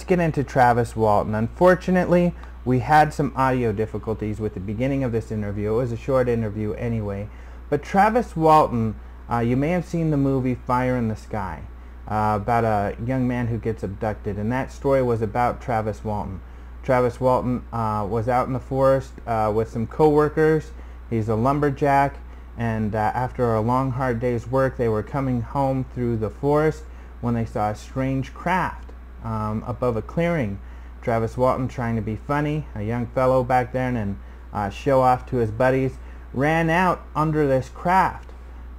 get into Travis Walton. Unfortunately, we had some audio difficulties with the beginning of this interview. It was a short interview anyway. But Travis Walton, you may have seen the movie Fire in the Sky, about a young man who gets abducted, and that story was about Travis Walton. Travis Walton was out in the forest with some co-workers. He's a lumberjack, and after a long hard day's work, they were coming home through the forest when they saw a strange craft above a clearing. Travis Walton, trying to be funny, a young fellow back then, and show off to his buddies, ran out under this craft.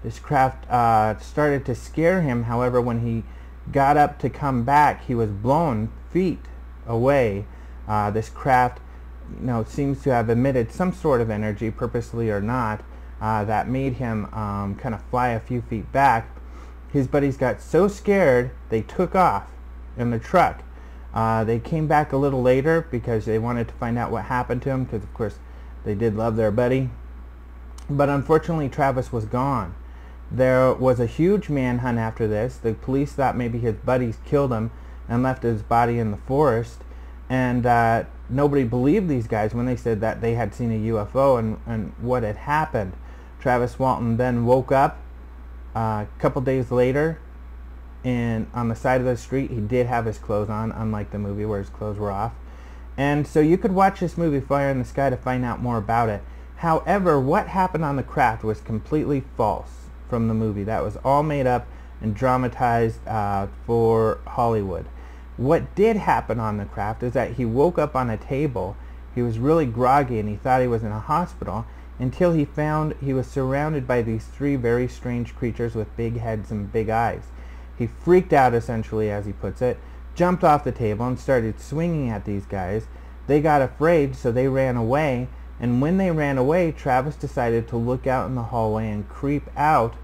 This craft started to scare him. However, when he got up to come back, he was blown feet away. This craft, seems to have emitted some sort of energy, purposely or not, that made him kind of fly a few feet back. His buddies got so scared they took off in the truck. They came back a little later because they wanted to find out what happened to him, because of course they did love their buddy. But unfortunately, Travis was gone. There was a huge manhunt after this. The police thought maybe his buddies killed him and left his body in the forest. And nobody believed these guys when they said that they had seen a UFO and what had happened. Travis Walton then woke up a couple days later, and on the side of the street, he did have his clothes on, unlike the movie where his clothes were off. And so you could watch this movie Fire in the Sky to find out more about it. However, what happened on the craft was completely false from the movie. That was all made up and dramatized for Hollywood. What did happen on the craft is that he woke up on a table. He was really groggy and he thought he was in a hospital, until he found he was surrounded by these three very strange creatures with big heads and big eyes. He freaked out, essentially, as he puts it, jumped off the table and started swinging at these guys. They got afraid, so they ran away. And when they ran away, Travis decided to look out in the hallway and creep out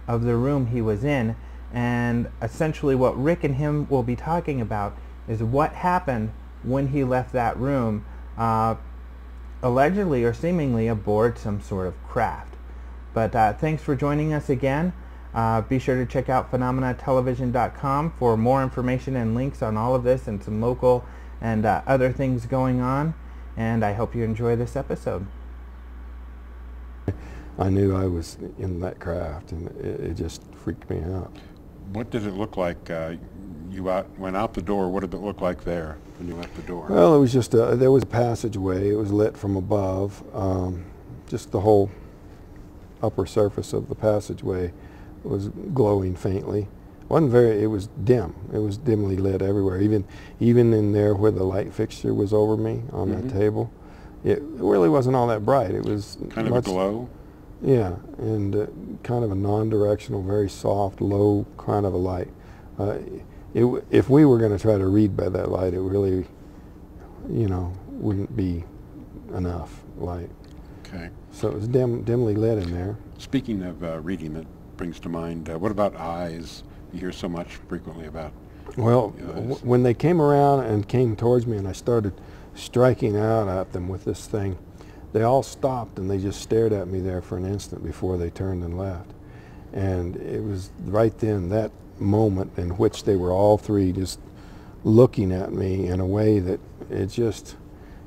of the room he was in. And essentially what Rick and him will be talking about is what happened when he left that room, allegedly or seemingly aboard some sort of craft. But thanks for joining us again. Be sure to check out phenomenatelevision.com for more information and links on all of this and some local and other things going on. And I hope you enjoy this episode. I knew I was in that craft, and it just freaked me out. What did it look like? You went out the door. What did it look like there when you left the door? Well, it was just there was a passageway. It was lit from above. Just the whole upper surface of the passageway was glowing faintly. It was dim. It was dimly lit everywhere. Even in there where the light fixture was over me on that table, it really wasn't all that bright. It was kind of a glow. Yeah, and kind of a non-directional, very soft, low kind of a light. If we were going to try to read by that light, it really, wouldn't be enough light. Okay. So it was dimly lit in there. Speaking of reading, that brings to mind, what about eyes? You hear so much frequently about. Well, when they came around and came towards me and I started striking out at them with this thing, they all stopped and they just stared at me there for an instant before they turned and left. And it was right then, that moment, in which they were all three just looking at me in a way that it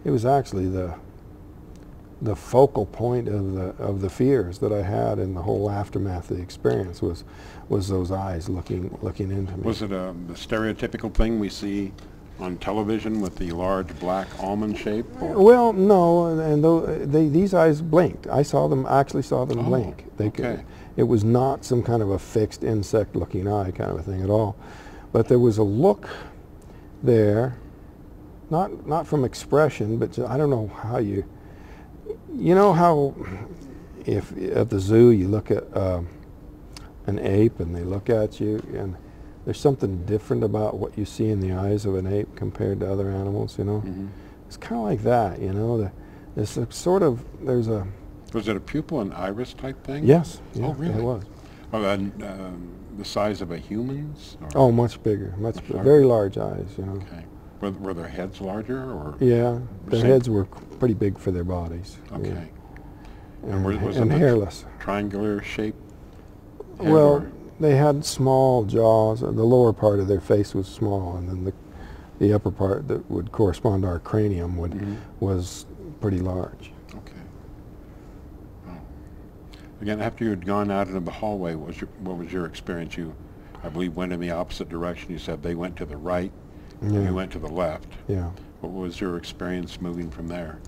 was actually the focal point of the fears that I had in the whole aftermath of the experience was those eyes looking into me. Was it the stereotypical thing we see on television with the large black almond shape? Or? Well, no, and these eyes blinked. I actually saw them blink. Okay. It was not some kind of a fixed insect-looking eye kind of a thing at all, but there was a look there, not from expression, but I don't know how you know how if at the zoo you look at an ape and they look at you, and there's something different about what you see in the eyes of an ape compared to other animals, It's kind of like that, There's a sort of, Was it a pupil and iris type thing? Yes. Yeah, oh, really? It was. Well, then, the size of a human's? Or? Oh, much bigger, very large eyes, Okay. Were their heads larger, or? Yeah, their heads were pretty big for their bodies. Okay. Yeah. And hairless. Triangular shape? Well, they had small jaws. The lower part of their face was small, and then the upper part that would correspond to our cranium was pretty large. Okay. Oh. Again, after you had gone out into the hallway, what was your experience? You, I believe, went in the opposite direction. You said they went to the right, and you went to the left. Yeah. What was your experience moving from there?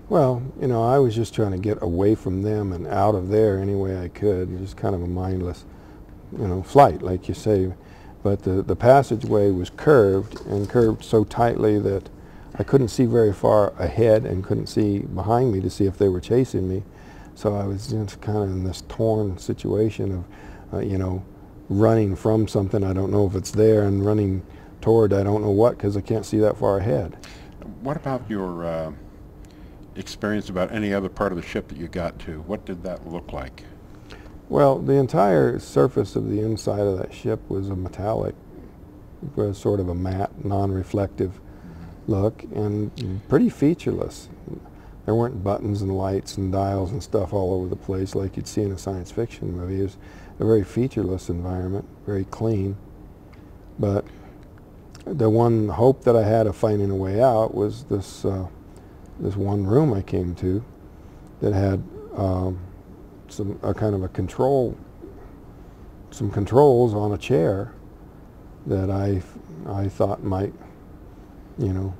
Well, you know, I was just trying to get away from them and out of there any way I could. It was just kind of a mindless, you know, flight, like you say. But the passageway was curved, and curved so tightly that I couldn't see very far ahead and couldn't see behind me to see if they were chasing me. So I was just kind of in this torn situation of, you know, running from something I don't know if it's there and running toward I don't know what because I can't see that far ahead. What about your experience about any other part of the ship that you got to? What did that look like? Well, the entire surface of the inside of that ship was a metallic, was sort of a matte, non-reflective look, and pretty featureless. There weren't buttons and lights and dials and stuff all over the place like you'd see in a science fiction movie. It was a very featureless environment, very clean. But the one hope that I had of finding a way out was this this one room I came to that had a kind of a some controls on a chair that I thought might, you know,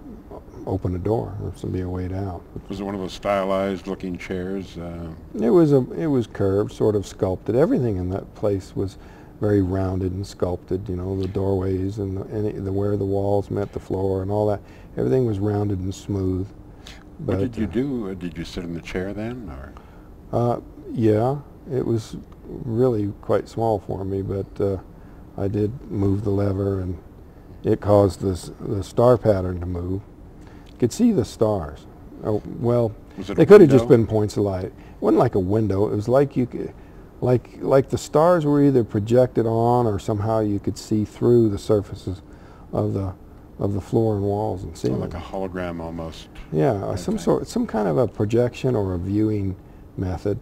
open a door or be a way out. Was it one of those stylized looking chairs? It was curved, sort of sculpted. Everything in that place was very rounded and sculpted. You know, the doorways and where the walls met the floor and all that. Everything was rounded and smooth. But what did you do? Did you sit in the chair then, or? Yeah, it was really quite small for me, but I did move the lever, and it caused the star pattern to move. You could see the stars. Oh, well, they could have just been points of light. It wasn't like a window. It was like you could, like the stars were either projected on, or somehow you could see through the surfaces of the floor and walls and ceiling. So like a hologram almost. Yeah, some kind of a projection or a viewing method.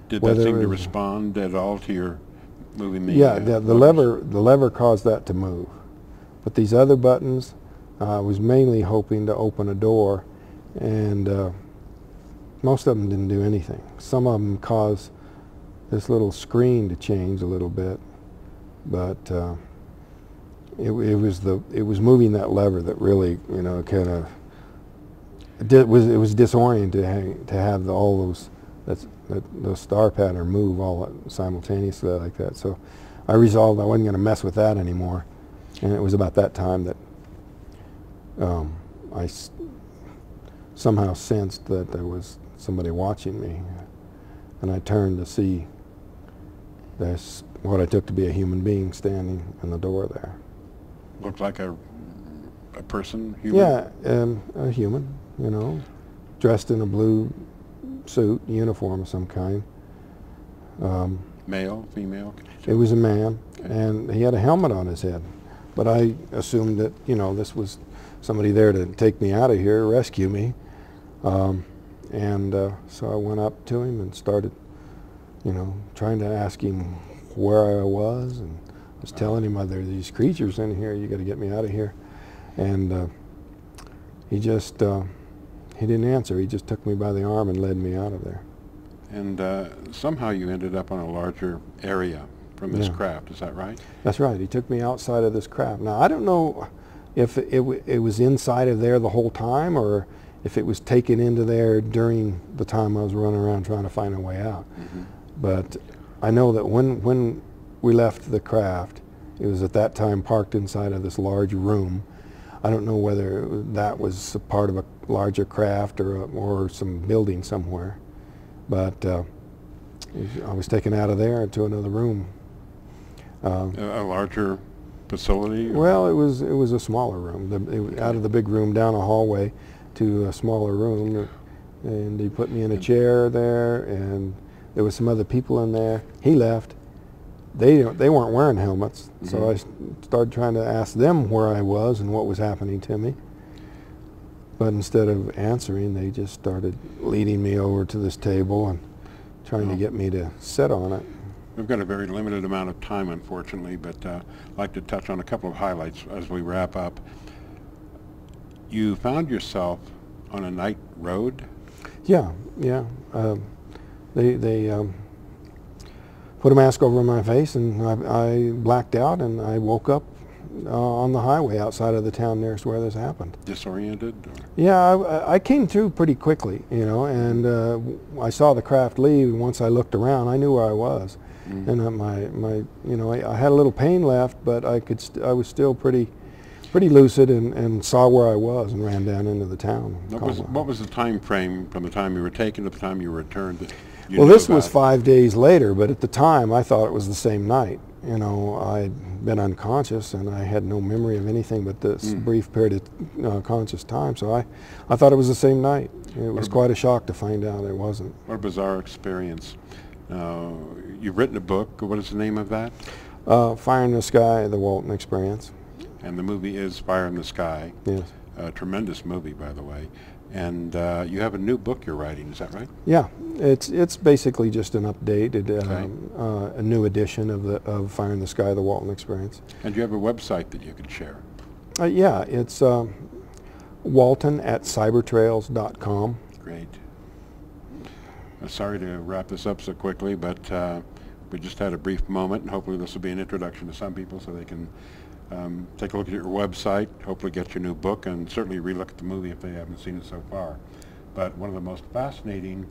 Did that seem to respond at all to your moving the? Yeah, the lever caused that to move, but these other buttons, I was mainly hoping to open a door, and most of them didn't do anything. Some of them caused this little screen to change a little bit, but it was moving that lever that really, you know, kind of it was disorienting to have all those the star pattern move all simultaneously like that. So I resolved I wasn't going to mess with that anymore, and it was about that time that I somehow sensed that there was somebody watching me, and I turned to see there's what I took to be a human being standing in the door there. Looked like a person? Human? Yeah, a human, you know, dressed in a blue suit, uniform of some kind. Male, female? It was a man, okay. And he had a helmet on his head. But I assumed that, you know, this was somebody there to take me out of here, rescue me. So I went up to him and started, you know, trying to ask him where I was, and I was telling him, there are these creatures in here, you got to get me out of here. And he just, he didn't answer. He just took me by the arm and led me out of there. And somehow you ended up on a larger area from this craft, is that right? That's right. He took me outside of this craft. Now, I don't know if it was inside of there the whole time, or if it was taken into there during the time I was running around trying to find a way out. Mm-hmm. But I know that when we left the craft, it was at that time parked inside of this large room. I don't know whether that was a part of a larger craft or some building somewhere, but I was taken out of there into another room. A larger facility? Well, it was a smaller room. Out of the big room down a hallway to a smaller room, and he put me in a chair there, and there was some other people in there. He left. They weren't wearing helmets, mm-hmm. So I started trying to ask them where I was and what was happening to me. But instead of answering, they just started leading me over to this table and trying to get me to sit on it. We've got a very limited amount of time, unfortunately, but I'd like to touch on a couple of highlights as we wrap up. You found yourself on a night road? Yeah, yeah. They put a mask over my face, and I blacked out, and I woke up on the highway outside of the town nearest where this happened. Disoriented? Or? Yeah, I came through pretty quickly, you know, and I saw the craft leave, and once I looked around, I knew where I was. And you know, I had a little pain left, but I was still pretty lucid, and saw where I was and ran down into the town. What was the time frame from the time you were taken to the time you returned? Well, this was 5 days later, but at the time I thought it was the same night. You know, I'd been unconscious, and I had no memory of anything but this brief period of conscious time, so I thought it was the same night. It was quite a shock to find out it wasn't. What a bizarre experience. You've written a book. What is the name of that? Fire in the Sky, The Walton Experience. And the movie is Fire in the Sky. Yes. A tremendous movie, by the way. And you have a new book you're writing, is that right? Yeah, it's basically just an updated, a new edition of Fire in the Sky, The Walton Experience. And you have a website that you could share? Yeah, it's walton@cybertrails.com. Great. Sorry to wrap this up so quickly, but we just had a brief moment, and hopefully this will be an introduction to some people so they can take a look at your website, hopefully get your new book, and certainly relook at the movie if they haven't seen it so far. But one of the most fascinating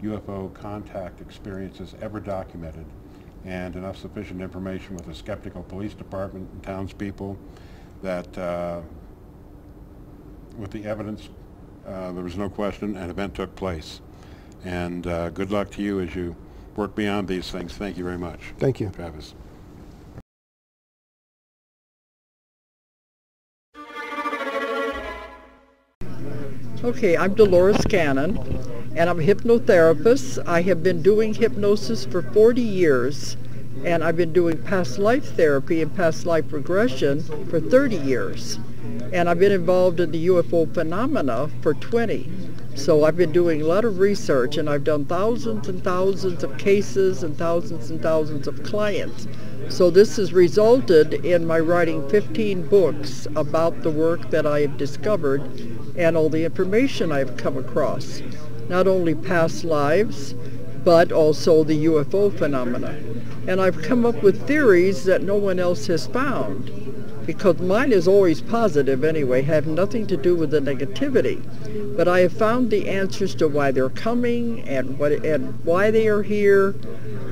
UFO contact experiences ever documented, and enough sufficient information with a skeptical police department and townspeople that with the evidence there was no question an event took place. And good luck to you as you work beyond these things. Thank you very much. Thank you. Travis. Okay, I'm Dolores Cannon, and I'm a hypnotherapist. I have been doing hypnosis for 40 years, and I've been doing past life therapy and past life regression for 30 years. And I've been involved in the UFO phenomena for 20. So I've been doing a lot of research, and I've done thousands and thousands of cases and thousands of clients. So this has resulted in my writing 15 books about the work that I have discovered and all the information I've come across. Not only past lives, but also the UFO phenomena. And I've come up with theories that no one else has found, because mine is always positive anyway, have nothing to do with the negativity. But I have found the answers to why they're coming, and why they are here,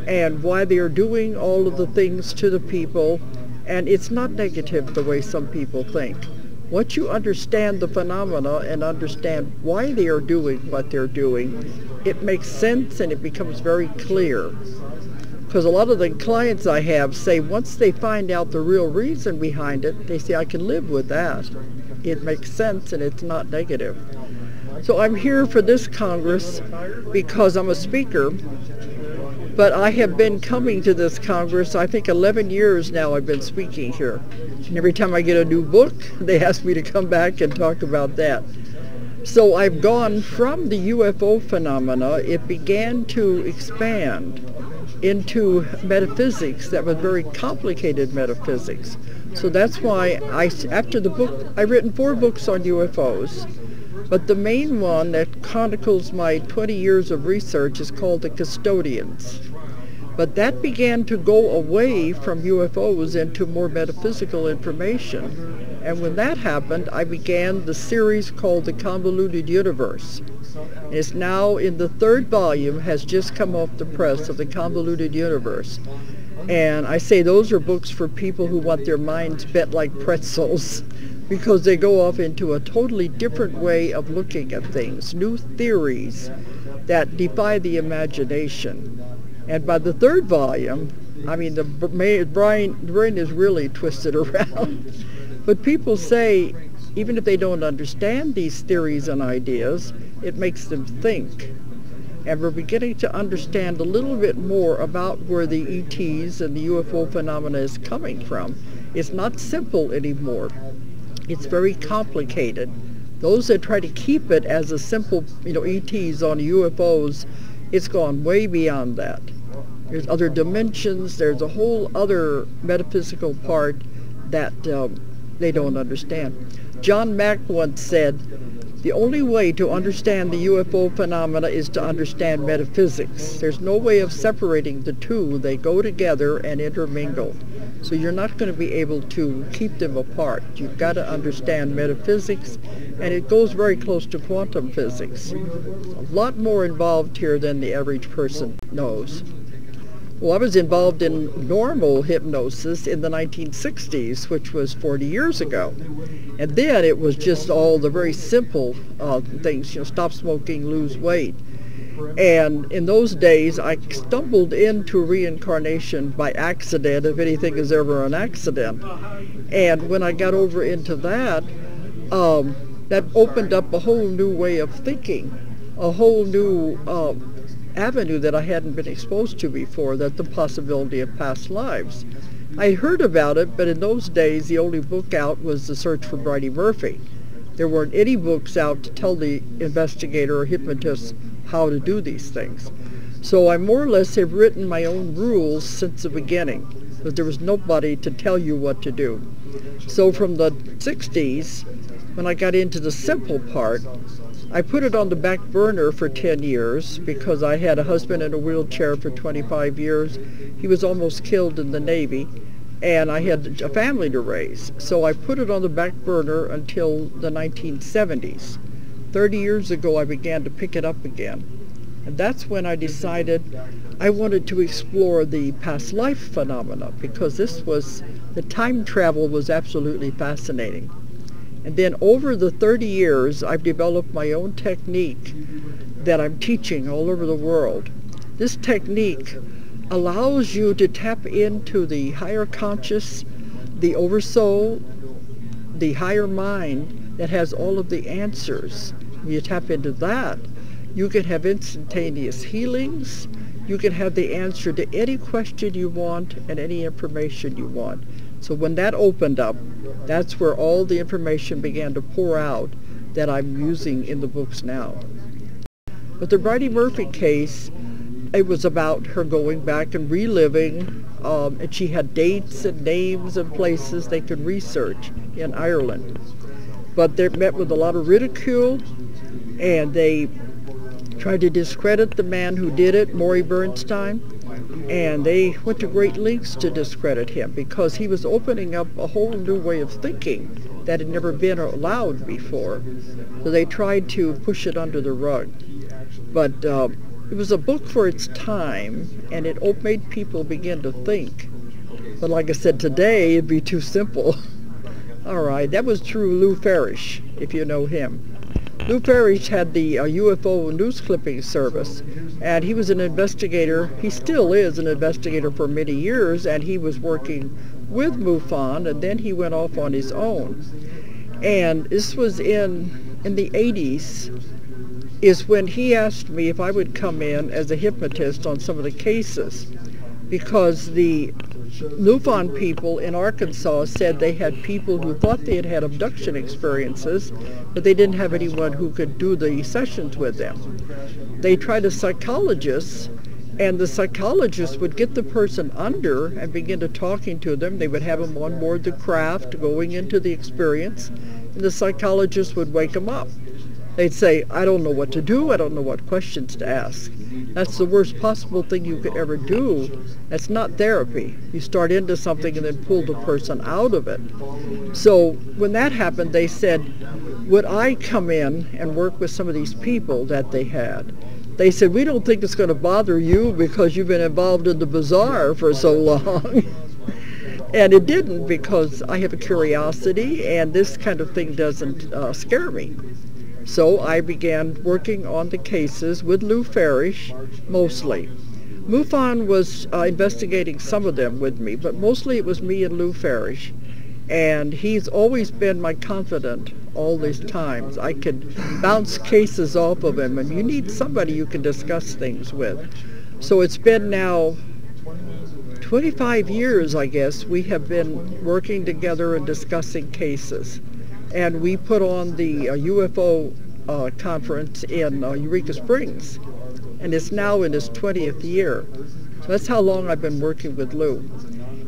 and why they are doing all of the things to the people. And it's not negative the way some people think. Once you understand the phenomena and understand why they are doing what they're doing, it makes sense and it becomes very clear. Because a lot of the clients I have say once they find out the real reason behind it, they say, I can live with that. It makes sense and it's not negative. So I'm here for this Congress because I'm a speaker, but I have been coming to this Congress, I think 11 years now I've been speaking here. And every time I get a new book, they ask me to come back and talk about that. So I've gone from the UFO phenomena, it began to expand into metaphysics that was very complicated metaphysics. So that's why after the book, I've written 4 books on UFOs, but the main one that chronicles my 20 years of research is called The Custodians. But that began to go away from UFOs into more metaphysical information. And when that happened, I began the series called The Convoluted Universe. It's now in the 3rd volume, has just come off the press, of The Convoluted Universe. And I say those are books for people who want their minds bent like pretzels, because they go off into a totally different way of looking at things, new theories that defy the imagination. And by the 3rd volume, I mean, the brain is really twisted around. But people say, even if they don't understand these theories and ideas, it makes them think. And we're beginning to understand a little bit more about where the ETs and the UFO phenomena is coming from. It's not simple anymore. It's very complicated. Those that try to keep it as a simple, ETs on UFOs, it's gone way beyond that. There's other dimensions, there's a whole other metaphysical part that they don't understand. John Mack once said, the only way to understand the UFO phenomena is to understand metaphysics. There's no way of separating the two. They go together and intermingle. So you're not going to be able to keep them apart. You've got to understand metaphysics, and it goes very close to quantum physics. A lot more involved here than the average person knows. Well, I was involved in normal hypnosis in the 1960s, which was 40 years ago. And then it was just all the very simple things, stop smoking, lose weight. And in those days, I stumbled into reincarnation by accident, if anything is ever an accident. And when I got over into that, that opened up a whole new way of thinking, a whole new avenue that I hadn't been exposed to before, that the possibility of past lives. I heard about it, but in those days the only book out was The Search for Bridie Murphy. There weren't any books out to tell the investigator or hypnotist how to do these things. So I more or less have written my own rules since the beginning, but there was nobody to tell you what to do. So from the 60s, when I got into the simple part, I put it on the back burner for 10 years because I had a husband in a wheelchair for 25 years. He was almost killed in the Navy, and I had a family to raise. So I put it on the back burner until the 1970s. 30 years ago, I began to pick it up again. And that's when I decided I wanted to explore the past life phenomena, because the time travel was absolutely fascinating. And then over the 30 years, I've developed my own technique that I'm teaching all over the world. This technique allows you to tap into the higher conscious, the oversoul, the higher mind that has all of the answers. When you tap into that, you can have instantaneous healings. You can have the answer to any question you want and any information you want. So when that opened up, that's where all the information began to pour out that I'm using in the books now. But the Bridie Murphy case, it was about her going back and reliving, and she had dates and names and places they could research in Ireland. But they met with a lot of ridicule, and they tried to discredit the man who did it, Maury Bernstein, and they went to great lengths to discredit him because he was opening up a whole new way of thinking that had never been allowed before. So they tried to push it under the rug. But it was a book for its time, and it made people begin to think. But like I said, today it'd be too simple. All right, that was through Lou Farish, if you know him. Lou Farish had the UFO news clipping service, and he was an investigator. He still is an investigator for many years, and he was working with MUFON, and then he went off on his own. And this was in the 80s, is when he asked me if I would come in as a hypnotist on some of the cases, because the MUFON people in Arkansas said they had people who thought they had had abduction experiences, but they didn't have anyone who could do the sessions with them. They tried a psychologist, and the psychologist would get the person under and begin to talking to them. They would have them on board the craft, going into the experience, and the psychologist would wake them up. They'd say, I don't know what to do, I don't know what questions to ask. That's the worst possible thing you could ever do. That's not therapy. You start into something and then pull the person out of it. So when that happened, they said, would I come in and work with some of these people that they had? They said, we don't think it's going to bother you because you've been involved in the bazaar for so long. And it didn't, because I have a curiosity, and this kind of thing doesn't scare me. So I began working on the cases with Lou Farish, mostly. MUFON was investigating some of them with me, but mostly it was me and Lou Farish. And he's always been my confidant all these times. I could bounce cases off of him, and you need somebody you can discuss things with. So it's been now 25 years, I guess, we have been working together and discussing cases. And we put on the UFO conference in Eureka Springs, and it's now in its 20th year. So that's how long I've been working with Lou.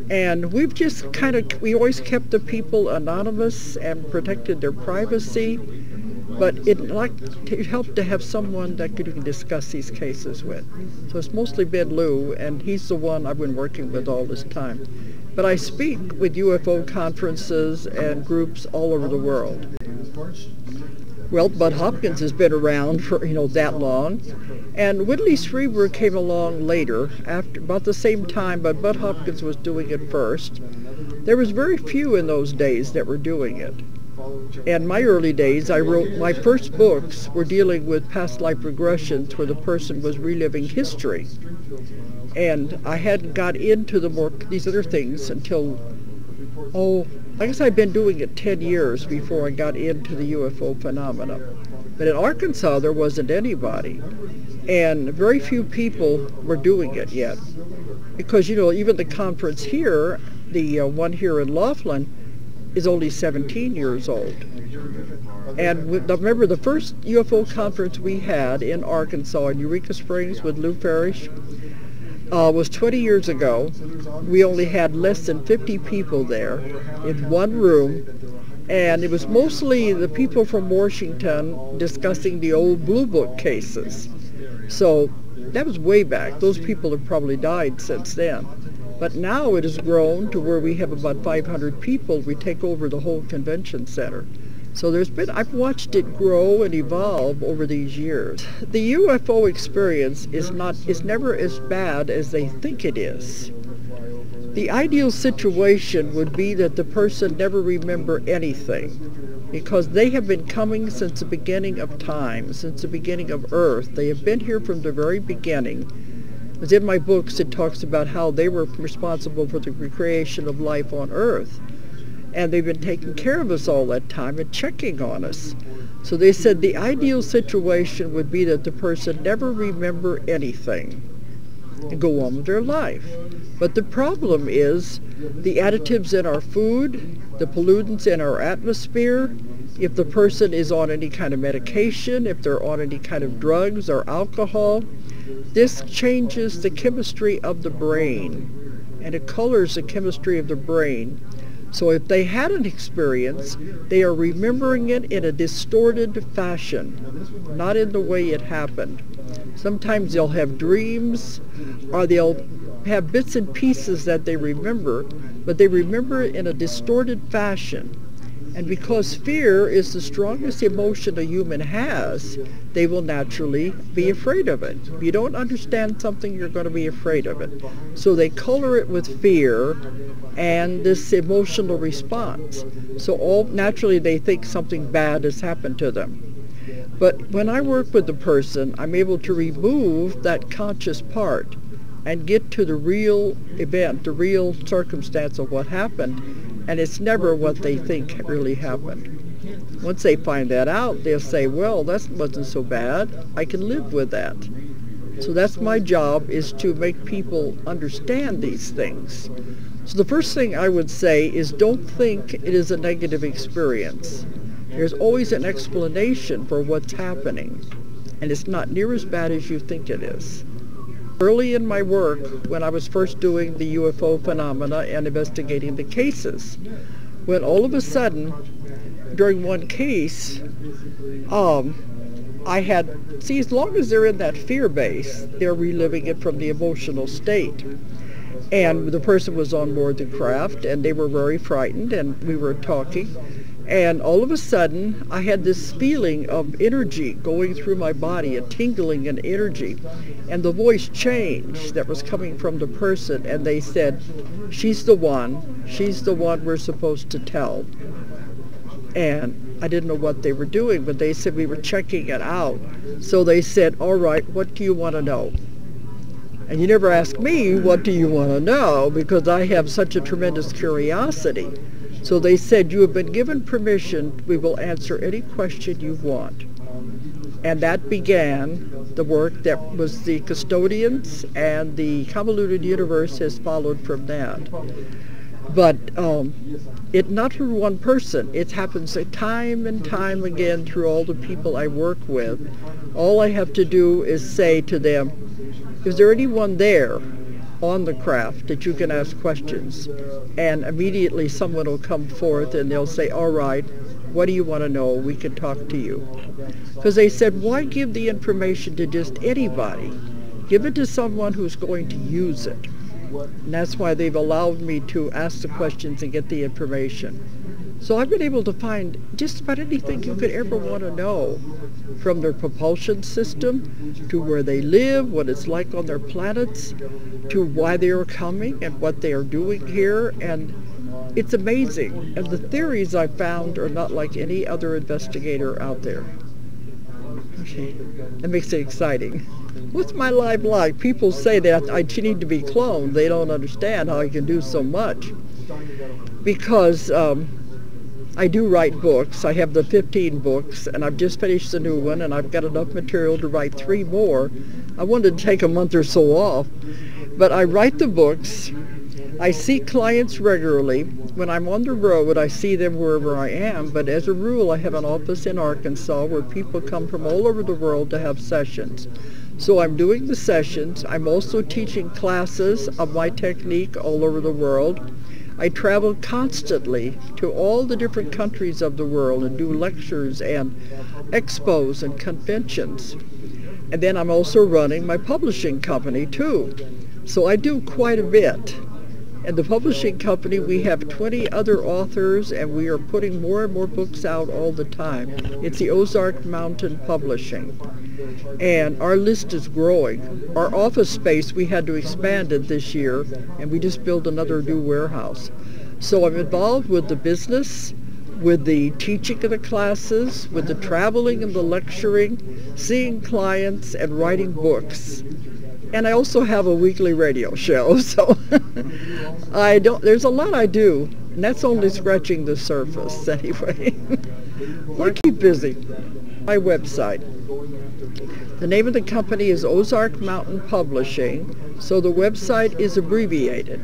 And we've just we always kept the people anonymous and protected their privacy, but it helped to have someone that you can discuss these cases with. So it's mostly been Lou, and he's the one I've been working with all this time. But I speak with UFO conferences and groups all over the world. Well, Bud Hopkins has been around for, that long. And Whitley Strieber came along later, after about the same time, but Bud Hopkins was doing it first. There was very few in those days that were doing it. In my early days, I wrote, my first books were dealing with past life regressions where the person was reliving history. And I hadn't got into these other things until, I guess I'd been doing it 10 years before I got into the UFO phenomena. But in Arkansas, there wasn't anybody. And very few people were doing it yet. Because, even the conference here, the one here in Laughlin, is only 17 years old. And remember, the first UFO conference we had in Arkansas, in Eureka Springs with Lou Farish, was 20 years ago. We only had less than 50 people there in one room, and it was mostly the people from Washington discussing the old Blue Book cases. So that was way back. Those people have probably died since then. But now it has grown to where we have about 500 people. We take over the whole convention center. So I've watched it grow and evolve over these years. The UFO experience is never as bad as they think it is. The ideal situation would be that the person never remember anything, because they have been coming since the beginning of time, since the beginning of Earth. They have been here from the very beginning. As in my books, it talks about how they were responsible for the recreation of life on Earth. And they've been taking care of us all that time and checking on us. So they said the ideal situation would be that the person never remember anything and go on with their life. But the problem is the additives in our food, the pollutants in our atmosphere, if the person is on any kind of medication, if they're on any kind of drugs or alcohol, this changes the chemistry of the brain, and it colors the chemistry of the brain. So if they had an experience, they are remembering it in a distorted fashion, not in the way it happened. Sometimes they'll have dreams, or they'll have bits and pieces that they remember, but they remember it in a distorted fashion. And because fear is the strongest emotion a human has, they will naturally be afraid of it. If you don't understand something, you're going to be afraid of it. So they color it with fear and this emotional response. So naturally they think something bad has happened to them. But when I work with the person, I'm able to remove that conscious part and get to the real event, the real circumstance of what happened. And it's never what they think really happened. Once they find that out, they'll say, well, that wasn't so bad. I can live with that. So that's my job, is to make people understand these things. So the first thing I would say is don't think it is a negative experience. There's always an explanation for what's happening, and it's not near as bad as you think it is. Early in my work, when I was first doing the UFO phenomena and investigating the cases, when all of a sudden, during one case, I had, as long as they're in that fear base, they're reliving it from the emotional state. And the person was on board the craft, and they were very frightened, and we were talking. And all of a sudden, I had this feeling of energy going through my body, a tingling in energy. And the voice changed that was coming from the person, and they said, she's the one we're supposed to tell. And I didn't know what they were doing, but they said we were checking it out. So they said, all right, what do you want to know? And you never ask me, what do you want to know? Because I have such a tremendous curiosity. So they said, you have been given permission. We will answer any question you want. And that began the work that was the custodians, and the convoluted universe has followed from that. But it not for one person. It happens time and time again through all the people I work with. All I have to do is say to them, is there anyone there? on the craft that you can ask questions, and immediately someone will come forth and they'll say, all right, what do you want to know? We can talk to you. Because they said, why give the information to just anybody? Give it to someone who's going to use it. And that's why they've allowed me to ask the questions and get the information. So I've been able to find just about anything you could ever want to know, from their propulsion system, to where they live, what it's like on their planets, to why they are coming and what they are doing here. And it's amazing. And the theories I found are not like any other investigator out there. Okay, that makes it exciting. What's my life like? People say that I need to be cloned. They don't understand how I can do so much. Because I do write books. I have the 15 books, and I've just finished the new one, and I've got enough material to write 3 more. I wanted to take a month or so off, but I write the books. I see clients regularly. When I'm on the road, I see them wherever I am, but as a rule, I have an office in Arkansas where people come from all over the world to have sessions. So I'm doing the sessions. I'm also teaching classes of my technique all over the world. I travel constantly to all the different countries of the world and do lectures and expos and conventions. And then I'm also running my publishing company too. So I do quite a bit. And the publishing company, we have 20 other authors, and we are putting more and more books out all the time. It's the Ozark Mountain Publishing. And our list is growing. Our office space, we had to expand it this year, and we just built another new warehouse. So I'm involved with the business, with the teaching of the classes, with the traveling and the lecturing, seeing clients, and writing books. And I also have a weekly radio show, so there's a lot I do, and that's only scratching the surface anyway. We keep busy. My website. The name of the company is Ozark Mountain Publishing, so the website is abbreviated.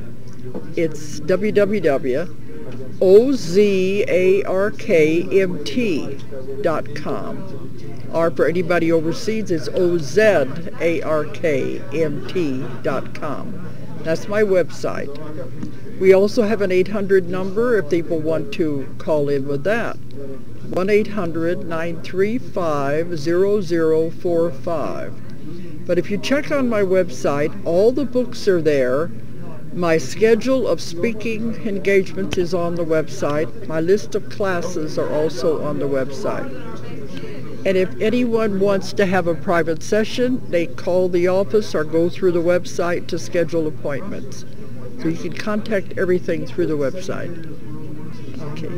It's www.ozarkmt.com. Or for anybody overseas, it's ozarkmt.com. That's my website. We also have an 800 number if people want to call in with that. 1-800-935-0045. But if you check on my website, all the books are there. My schedule of speaking engagements is on the website. My list of classes are also on the website. And if anyone wants to have a private session, they call the office or go through the website to schedule appointments. So you can contact everything through the website. Okay.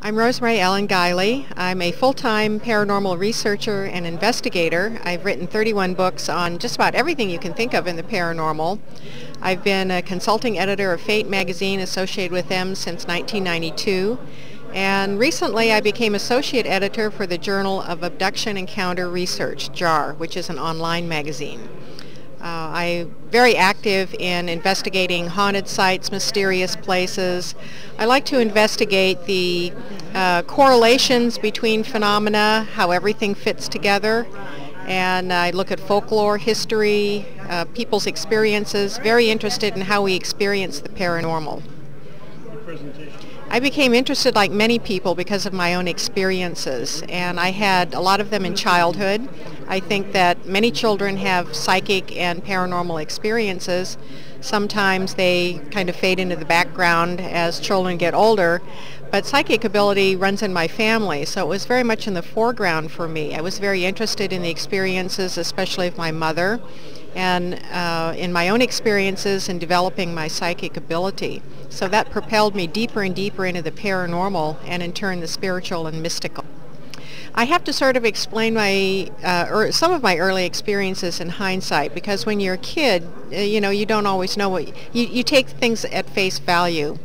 I'm Rosemary Ellen Guiley. I'm a full-time paranormal researcher and investigator. I've written 31 books on just about everything you can think of in the paranormal. I've been a consulting editor of Fate magazine, associated with them since 1992. And recently I became associate editor for the Journal of Abduction Encounter Research, JAR, which is an online magazine. I'm very active in investigating haunted sites, mysterious places. I like to investigate the correlations between phenomena, how everything fits together. And I look at folklore, history, people's experiences, very interested in how we experience the paranormal. I became interested, like many people, because of my own experiences, and I had a lot of them in childhood. I think that many children have psychic and paranormal experiences. Sometimes they kind of fade into the background as children get older, but psychic ability runs in my family, so it was very much in the foreground for me. I was very interested in the experiences, especially of my mother, and in my own experiences in developing my psychic ability. So that propelled me deeper and deeper into the paranormal, and in turn the spiritual and mystical. I have to sort of explain some of my early experiences in hindsight, because when you're a kid, you don't always know you take things at face value.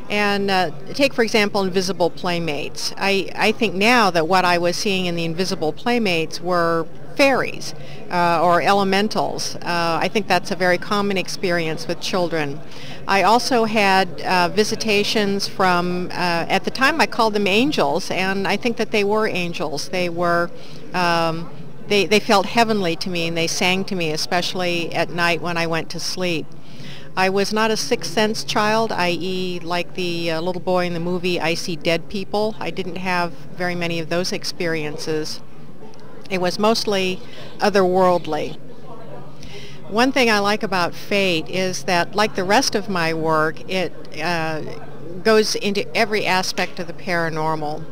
And take, for example, invisible playmates. I think now that what I was seeing in the invisible playmates were fairies or elementals. I think that's a very common experience with children. I also had visitations from, at the time I called them angels, and I think that they were angels. They were they felt heavenly to me, and they sang to me, especially at night when I went to sleep. I was not a sixth sense child, i.e. like the little boy in the movie I See Dead People. I didn't have very many of those experiences. It was mostly otherworldly. One thing I like about Fate is that, like the rest of my work, it goes into every aspect of the paranormal.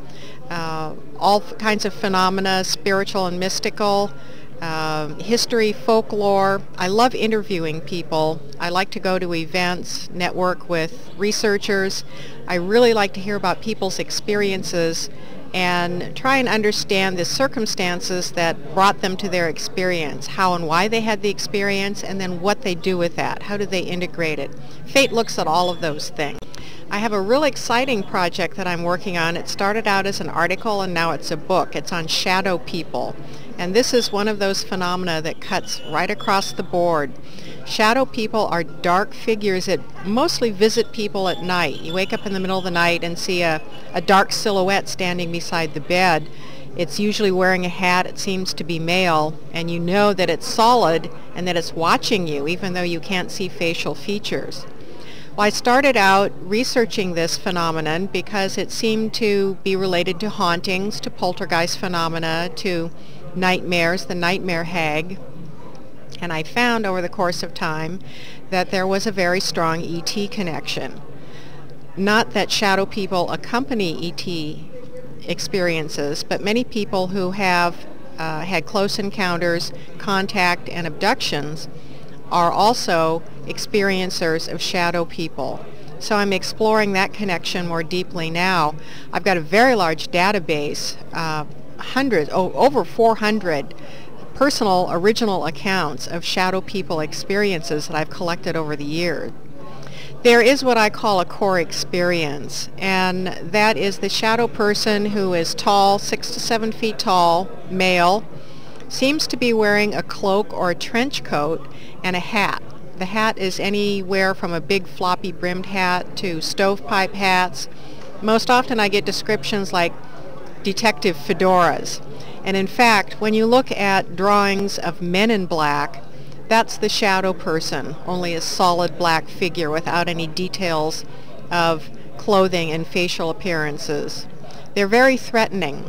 All kinds of phenomena, spiritual and mystical, history, folklore. I love interviewing people. I like to go to events, network with researchers. I really like to hear about people's experiences and try and understand the circumstances that brought them to their experience, how and why they had the experience, and then what they do with that. How do they integrate it? Fate looks at all of those things. I have a real exciting project that I'm working on. It started out as an article and now it's a book. It's on shadow people. And this is one of those phenomena that cuts right across the board. Shadow people are dark figures that mostly visit people at night. You wake up in the middle of the night and see a dark silhouette standing beside the bed. It's usually wearing a hat. It seems to be male, and you know that it's solid and that it's watching you, even though you can't see facial features. Well, I started out researching this phenomenon because it seemed to be related to hauntings, to poltergeist phenomena, to nightmares, the nightmare hag. And I found over the course of time that there was a very strong ET connection. Not that shadow people accompany ET experiences, but many people who have had close encounters, contact, and abductions are also experiencers of shadow people. So I'm exploring that connection more deeply now. I've got a very large database, over 400 personal original accounts of shadow people experiences that I've collected over the years. There is what I call a core experience, and that is the shadow person who is tall, 6 to 7 feet tall, male, seems to be wearing a cloak or a trench coat and a hat. The hat is anywhere from a big floppy brimmed hat to stovepipe hats. Most often I get descriptions like detective fedoras. And in fact, when you look at drawings of men in black, that's the shadow person, only a solid black figure without any details of clothing and facial appearances. They're very threatening.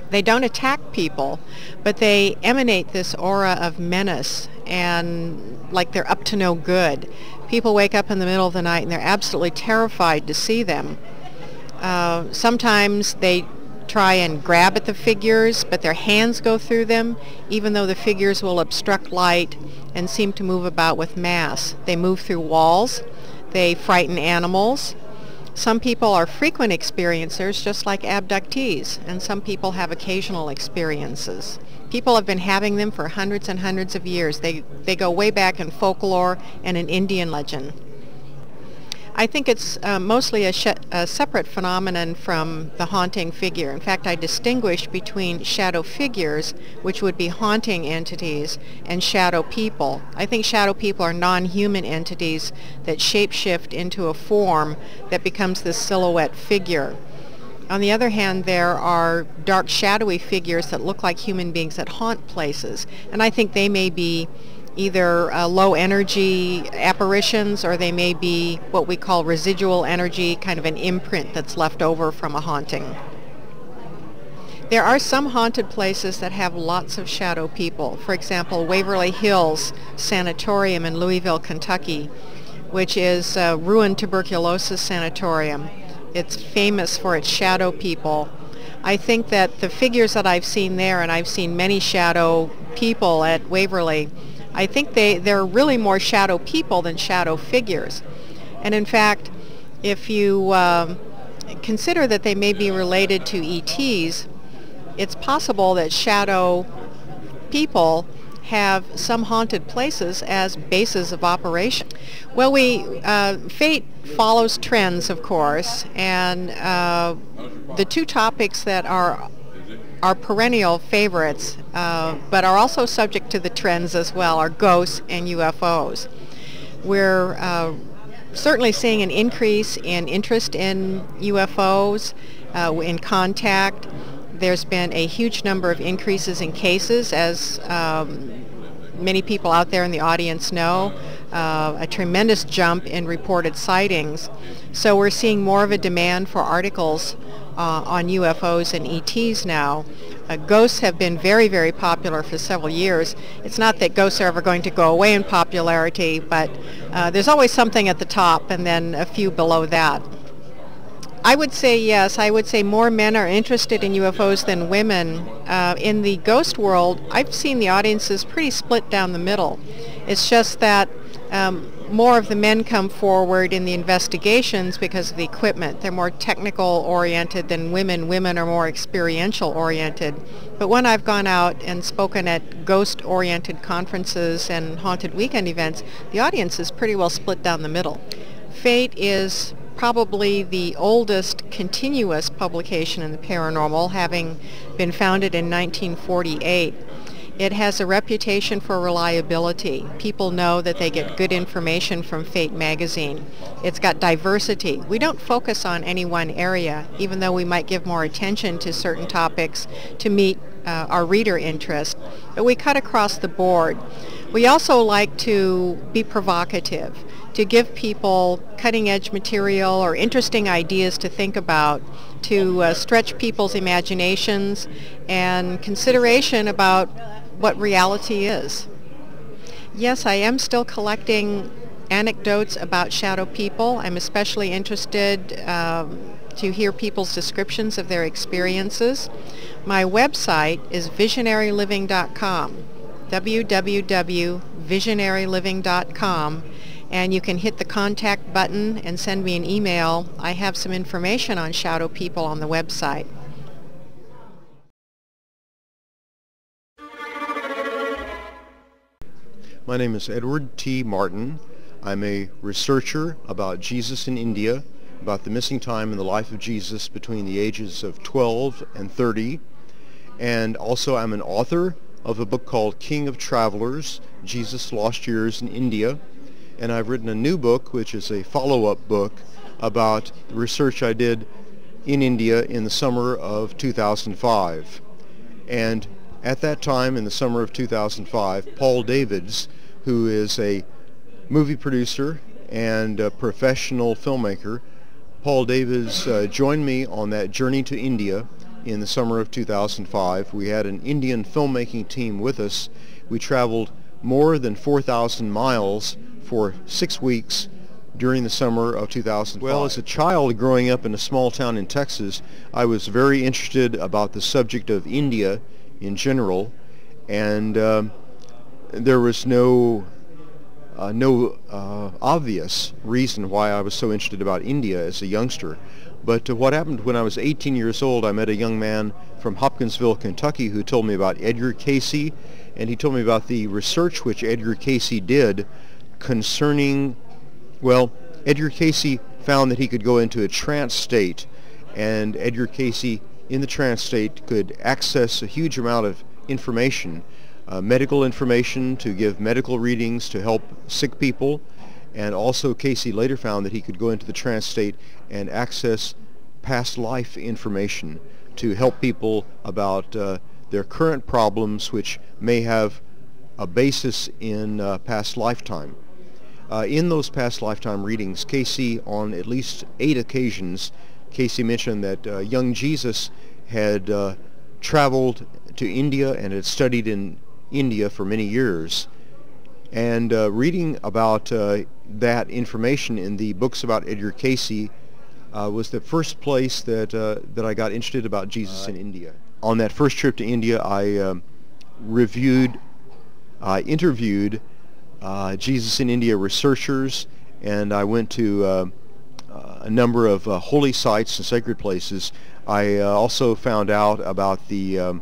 They don't attack people, but they emanate this aura of menace and like they're up to no good. People wake up in the middle of the night and they're absolutely terrified to see them. Sometimes they try and grab at the figures, but their hands go through them, even though the figures will obstruct light and seem to move about with mass. They move through walls. They frighten animals. Some people are frequent experiencers, just like abductees, and some people have occasional experiences. People have been having them for hundreds and hundreds of years. They go way back in folklore and in Indian legend. I think it's mostly a separate phenomenon from the haunting figure. In fact, I distinguish between shadow figures, which would be haunting entities, and shadow people. I think shadow people are non-human entities that shapeshift into a form that becomes this silhouette figure. On the other hand, there are dark, shadowy figures that look like human beings that haunt places, and I think they may be either low energy apparitions, or they may be what we call residual energy, kind of an imprint that's left over from a haunting. There are some haunted places that have lots of shadow people. For example, Waverly Hills Sanatorium in Louisville, Kentucky, which is a ruined tuberculosis sanatorium. It's famous for its shadow people. I think that the figures that I've seen there, and I've seen many shadow people at Waverly, I think they're really more shadow people than shadow figures. And in fact, if you consider that they may be related to ETs, it's possible that shadow people have some haunted places as bases of operation. Well, Fate follows trends, of course, and the two topics that are perennial favorites, but are also subject to the trends as well, are ghosts and UFOs. We're certainly seeing an increase in interest in UFOs, in contact. There's been a huge number of increases in cases, as many people out there in the audience know, a tremendous jump in reported sightings. So we're seeing more of a demand for articles on UFOs and ETs now. Ghosts have been very, very popular for several years. It's not that ghosts are ever going to go away in popularity, but there's always something at the top and then a few below that. I would say yes. I would say more men are interested in UFOs than women. In the ghost world, I've seen the audiences pretty split down the middle. It's just that more of the men come forward in the investigations because of the equipment. They're more technical oriented than women. Women are more experiential oriented. But when I've gone out and spoken at ghost oriented conferences and haunted weekend events, the audience is pretty well split down the middle. Fate is probably the oldest continuous publication in the paranormal, having been founded in 1948. It has a reputation for reliability. People know that they get good information from Fate magazine. It's got diversity. We don't focus on any one area, even though we might give more attention to certain topics to meet our reader interest. But we cut across the board. We also like to be provocative, to give people cutting-edge material or interesting ideas to think about, to stretch people's imaginations and consideration about what reality is. Yes, I am still collecting anecdotes about shadow people. I'm especially interested to hear people's descriptions of their experiences. My website is visionaryliving.com, www.visionaryliving.com, and you can hit the contact button and send me an email. I have some information on shadow people on the website. My name is Edward T. Martin. I'm a researcher about Jesus in India, about the missing time in the life of Jesus between the ages of 12 and 30. And also I'm an author of a book called King of Travelers, Jesus' Lost Years in India. And I've written a new book, which is a follow-up book about the research I did in India in the summer of 2005. And at that time, in the summer of 2005, Paul Davids, who is a movie producer and a professional filmmaker, Paul Davids joined me on that journey to India in the summer of 2005. We had an Indian filmmaking team with us. We traveled more than 4,000 miles for 6 weeks during the summer of 2005. Well, as a child growing up in a small town in Texas, I was very interested about the subject of India in general, and there was no obvious reason why I was so interested about India as a youngster. But what happened when I was 18 years old, I met a young man from Hopkinsville, Kentucky, who told me about Edgar Cayce, and he told me about the research which Edgar Cayce did concerning, well, Edgar Cayce found that he could go into a trance state, and Edgar Cayce in the trance state could access a huge amount of information, medical information to give medical readings to help sick people, and also Cayce later found that he could go into the trance state and access past life information to help people about their current problems which may have a basis in past lifetime. In those past lifetime readings, Cayce, on at least 8 occasions, Cayce mentioned that young Jesus had traveled to India and had studied in India for many years. And reading about that information in the books about Edgar Cayce was the first place that I got interested about Jesus in India. On that first trip to India, I interviewed Jesus in India researchers, and I went to a number of holy sites and sacred places. I also found out about the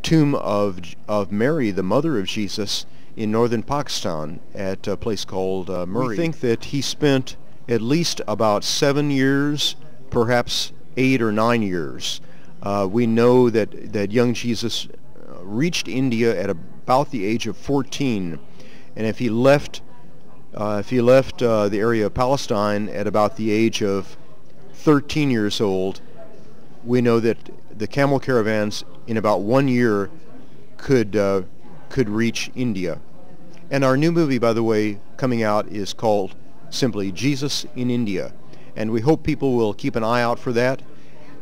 tomb of Mary, the mother of Jesus, in northern Pakistan at a place called Murray. We think that he spent at least about 7 years, perhaps 8 or 9 years. We know that young Jesus reached India at about the age of 14, and if he left the area of Palestine at about the age of 13 years old, we know that the camel caravans in about 1 year could reach India. And our new movie, by the way, coming out is called simply Jesus in India. And we hope people will keep an eye out for that.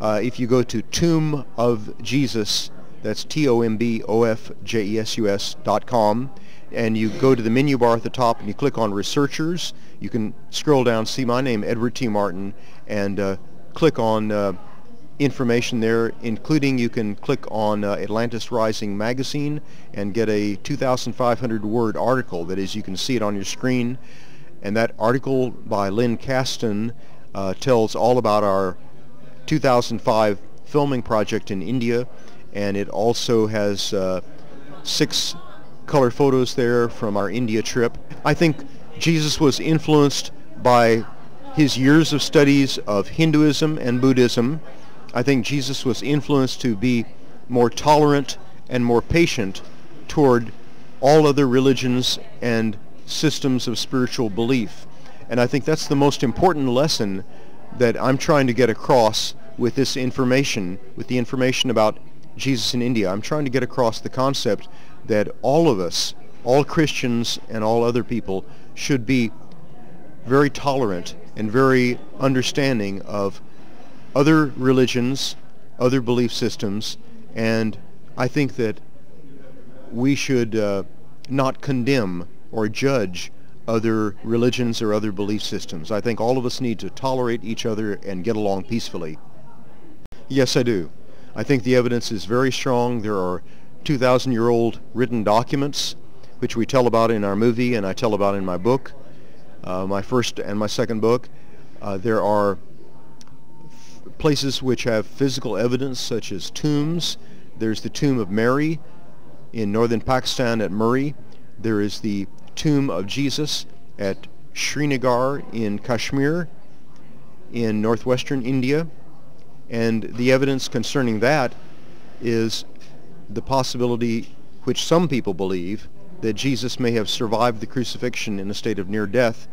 If you go to Tomb of Jesus, that's TOMBOFJESUS.com, and you go to the menu bar at the top and you click on Researchers, you can scroll down, see my name, Edward T. Martin, and click on information there, including you can click on Atlantis Rising magazine and get a 2,500 word article. That is, you can see it on your screen. And that article by Lynn Caston tells all about our 2005 filming project in India, and it also has 6 color photos there from our India trip. I think Jesus was influenced by his years of studies of Hinduism and Buddhism. I think Jesus was influenced to be more tolerant and more patient toward all other religions and systems of spiritual belief. And I think that's the most important lesson that I'm trying to get across with this information, with the information about Jesus in India. I'm trying to get across the concept that all of us, all Christians and all other people, should be very tolerant and very understanding of other religions, other belief systems, and I think that we should not condemn or judge other religions or other belief systems. I think all of us need to tolerate each other and get along peacefully. Yes, I do. I think the evidence is very strong. There are 2,000-year-old written documents, which we tell about in our movie and I tell about in my book, my first and my second book. There are places which have physical evidence, such as tombs. There's the tomb of Mary in northern Pakistan at Murree. There is the tomb of Jesus at Srinagar in Kashmir in northwestern India. And the evidence concerning that is the possibility, which some people believe, that Jesus may have survived the crucifixion in a state of near death,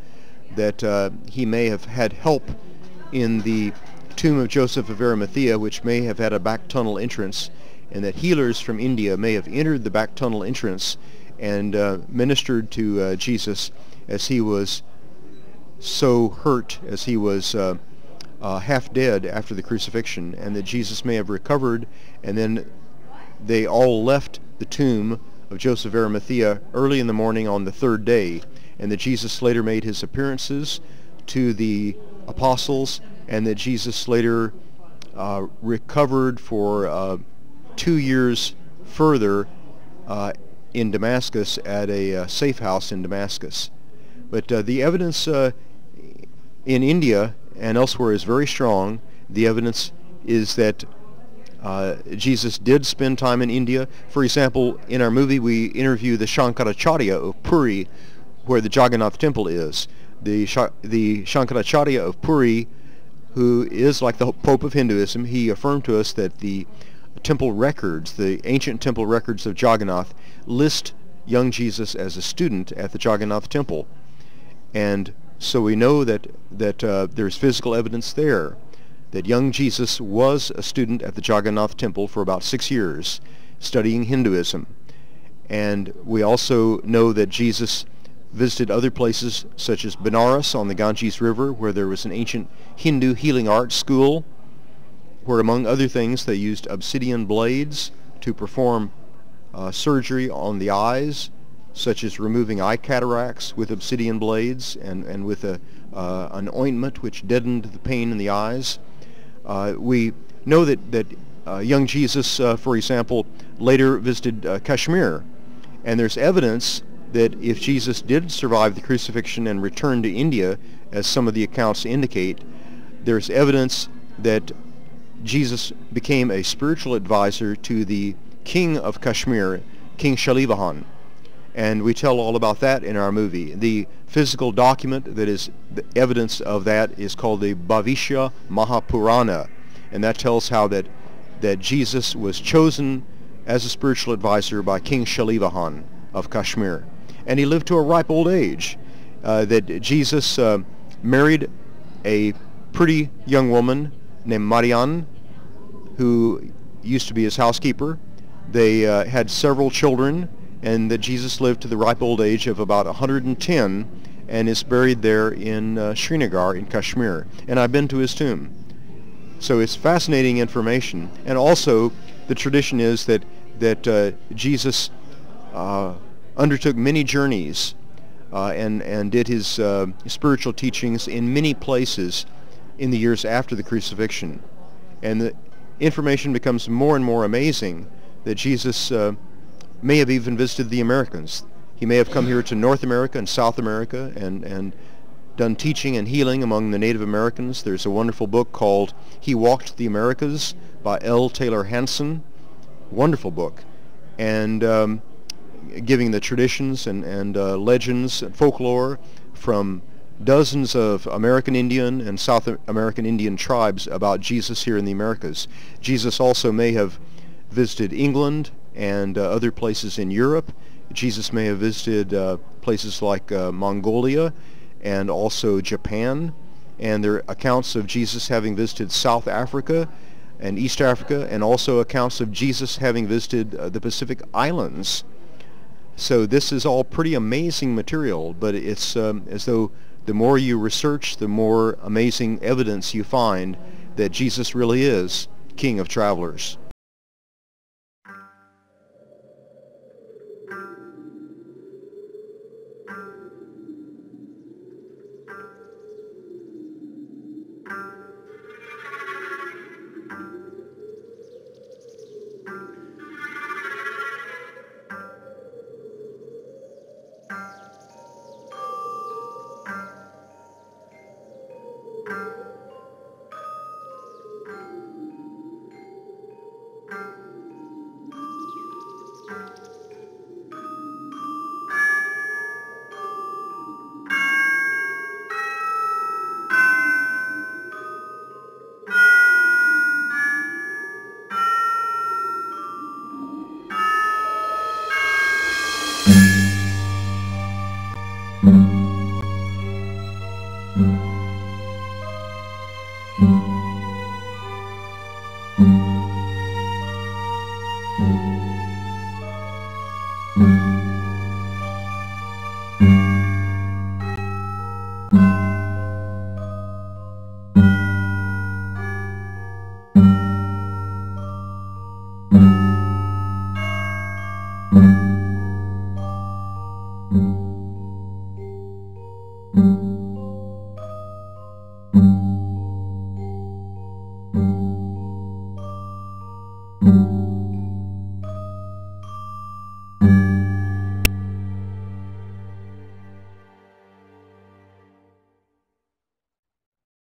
that he may have had help in the tomb of Joseph of Arimathea, which may have had a back tunnel entrance, and that healers from India may have entered the back tunnel entrance and ministered to Jesus as he was so hurt, as he was half dead after the crucifixion, and that Jesus may have recovered, and then they all left the tomb of Joseph of Arimathea early in the morning on the 3rd day, and that Jesus later made his appearances to the apostles, and that Jesus later recovered for 2 years further in Damascus at a safe house in Damascus. But the evidence in India and elsewhere is very strong. The evidence is that Jesus did spend time in India. For example, in our movie we interview the Shankaracharya of Puri, where the Jagannath temple is. The Shankaracharya of Puri, who is like the Pope of Hinduism, he affirmed to us that the temple records, the ancient temple records of Jagannath, list young Jesus as a student at the Jagannath temple. And so we know that there's physical evidence there, that young Jesus was a student at the Jagannath temple for about 6 years, studying Hinduism. And we also know that Jesus visited other places such as Benares on the Ganges River, where there was an ancient Hindu healing arts school, where among other things they used obsidian blades to perform surgery on the eyes, such as removing eye cataracts with obsidian blades and with an ointment which deadened the pain in the eyes. We know that young Jesus, for example, later visited Kashmir, and there's evidence that if Jesus did survive the crucifixion and return to India, as some of the accounts indicate, there's evidence that Jesus became a spiritual advisor to the king of Kashmir, King Shalivahan. And we tell all about that in our movie. The physical document that is the evidence of that is called the Bhavishya Mahapurana, and that tells how that Jesus was chosen as a spiritual advisor by King Shalivahan of Kashmir. And he lived to a ripe old age. That Jesus married a pretty young woman named Marianne, who used to be his housekeeper. They had several children, and that Jesus lived to the ripe old age of about 110 and is buried there in Srinagar in Kashmir. And I've been to his tomb. So it's fascinating information. And also the tradition is that Jesus undertook many journeys and did his spiritual teachings in many places in the years after the crucifixion. And the information becomes more and more amazing that Jesus may have even visited the Americans. He may have come here to North America and South America and done teaching and healing among the Native Americans. There's a wonderful book called He Walked the Americas by L. Taylor Hanson. Wonderful book. And giving the traditions and legends and folklore from dozens of American Indian and South American Indian tribes about Jesus here in the Americas. Jesus also may have visited England and other places in Europe. Jesus may have visited places like Mongolia and also Japan. And there are accounts of Jesus having visited South Africa and East Africa, and also accounts of Jesus having visited the Pacific Islands. So this is all pretty amazing material, but it's as though the more you research, the more amazing evidence you find that Jesus really is King of Travelers.